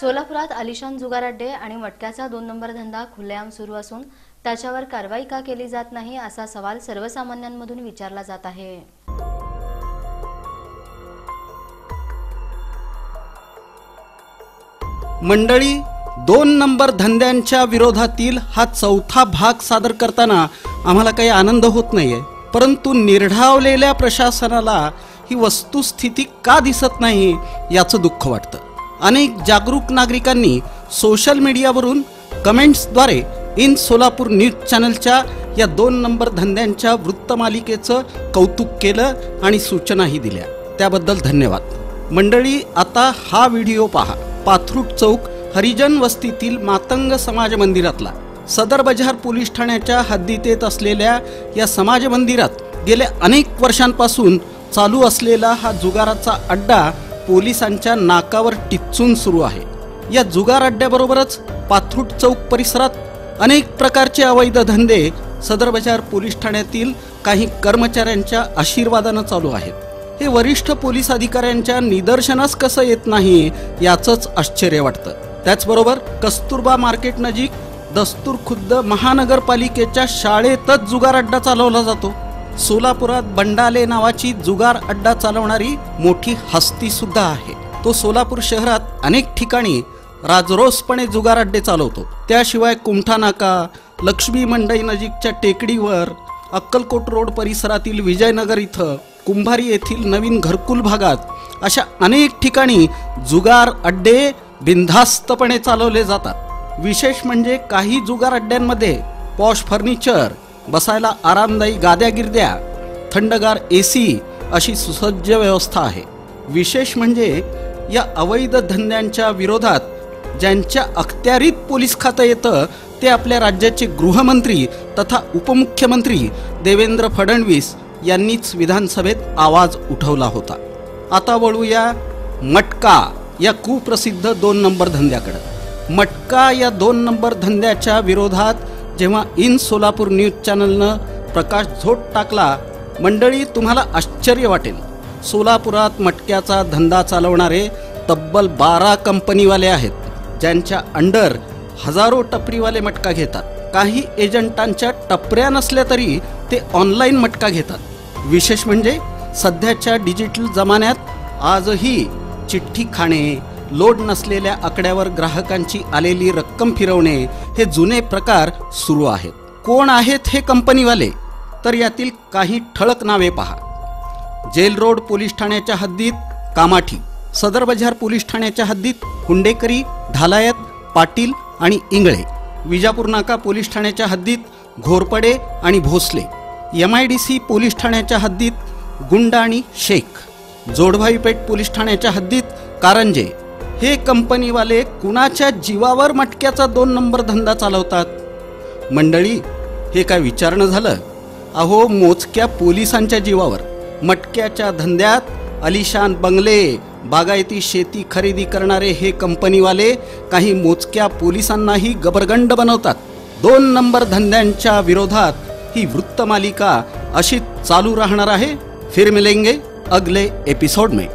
सोलापुरात आलिशान जुगार अड्डे आणि मटक्याचा 2 नंबर धंदा खुलेआम सुरू असून त्याच्यावर कारवाई का केली जात नाही असा सवाल सर्वसामान्यांमधून विचारला जात आहे। मंडळी, 2 नंबर धंद्यांच्या विरोधातील हा चौथा भाग सादर करताना आम्हाला काही आनंद होत नाहीये, परंतु निर्ढावलेल्या प्रशासनाला ही वस्तुस्थिती का दिसत नाही याचं दुःख वाटतं। अनेक जागरूक नागरिकांनी सोशल मीडियावरून कमेंट्सद्वारे इन सोलापूर न्यूज चॅनलच्या या 2 नंबर धंद्यांच्या वृत्तमालिकेचं कौतुक केलं आणि सूचनाही दिल्या, त्याबद्दल धन्यवाद। मंडळी, आता हा व्हिडिओ पहा। पाथरूट चौक हरिजन वस्तीतील मातंग समाज मंदिरातला सदर बाजार पोलीस ठाण्याच्या हद्दीत येत असलेल्या या समाज मंदिरात गेल्या अनेक वर्षांपासून चालू असलेला हा जुगाराचा अड्डा पोलिसांच्या नाकावर टिच्चून सुरू आहे। या जुगार अड्ड्याबरोबरच पाथरूट चौक परिसरात अनेक प्रकारचे अवैध धंदे सदर बाजार पोलीस ठाण्यातील काही कर्मचाऱ्यांच्या आशीर्वादाने चालू आहेत। हे वरिष्ठ पोलीस अधिकाऱ्यांच्या निदर्शनास कसं येत नाही याचंच आश्चर्य वाटतं। त्याचबरोबर कस्तुरबा मार्केट नजीक दस्तूर खुद्द महानगरपालिकेच्या शाळेतच जुगार अड्डा चालवला जातो। सोलापुरात बंडाले नावाची जुगार अड्डा चालवणारी मोठी हस्ती सुद्धा आहे। तो सोलापूर शहरात अनेक ठिकाणी राजरोसपणे जुगार अड्डे चालवतो। त्याशिवाय कुमठा नाका, लक्ष्मी मंडई नजीकच्या टेकडीवर, अक्कलकोट रोड परिसरातील विजयनगर इथं, कुंभारी येथील नवीन घरकुल भागात अशा अनेक ठिकाणी जुगार अड्डे बिनधास्तपणे चालवले जातात। विशेष म्हणजे काही जुगार अड्ड्यांमध्ये पॉश फर्निचर, बसायला आरामदायी गाद्या गिरद्या, थंडगार एसी अशी सुसज्ज व्यवस्था आहे। विशेष म्हणजे या अवैध धंद्यांच्या विरोधात ज्यांच्या अखत्यारीत पोलीस खातं येतं ते आपल्या राज्याचे गृहमंत्री तथा उपमुख्यमंत्री देवेंद्र फडणवीस यांनीच विधानसभेत आवाज उठवला होता। आता वळूया मटका या कुप्रसिद्ध 2 नंबर धंद्याकडे। मटका या 2 नंबर धंद्याच्या विरोधात जेव्हा इन सोलापूर न्यूज चॅनलनं प्रकाश झोत टाकला, मंडळी तुम्हाला आश्चर्य वाटेल। सोलापुरात मटक्याचा धंदा चालवणारे तब्बल 12 कंपनीवाले आहेत, ज्यांच्या अंडर हजारो टपरीवाले मटका घेतात। काही एजंटांच्या टपऱ्या नसल्या तरी ते ऑनलाईन मटका घेतात। विशेष म्हणजे सध्याच्या डिजिटल जमान्यात आजही चिठ्ठी खाणे, लोड नसलेल्या आकड्यावर ग्राहकांची आलेली रक्कम फिरवणे हे जुने प्रकार सुरू आहेत। कोण आहेत हे कंपनीवाले? तर यातील काही ठळक नावे पहा। जेल रोड पोलीस ठाण्याच्या हद्दीत कामाठी, सदर बाजार पोलीस ठाण्याच्या हद्दीत हुंडेकरी, ढालायत, पाटील आणि इंगळे, विजापूर नाका पोलीस ठाण्याच्या हद्दीत घोरपडे आणि भोसले, MIDC पोलीस ठाण्याच्या हद्दीत गुंड आणि शेख, जोडभाई पेठ पोलीस ठाण्याच्या हद्दीत कारंजे। हे कंपनीवाले कुणाच्या जीवावर मटक्याचा 2 नंबर धंदा चालवतात? मंडळी, हे काय विचारणं झालं? अहो, मोजक्या पोलिसांच्या जीवावर मटक्याच्या धंद्यात आलिशान बंगले, बागायती शेती खरेदी करणारे हे कंपनीवाले काही मोजक्या पोलिसांनाही गबरगंड बनवतात। 2 नंबर धंद्यांच्या विरोधात ही वृत्तमालिका अशीच चालू राहणार आहे। फिर मिलेंगे अगले एपिसोड में।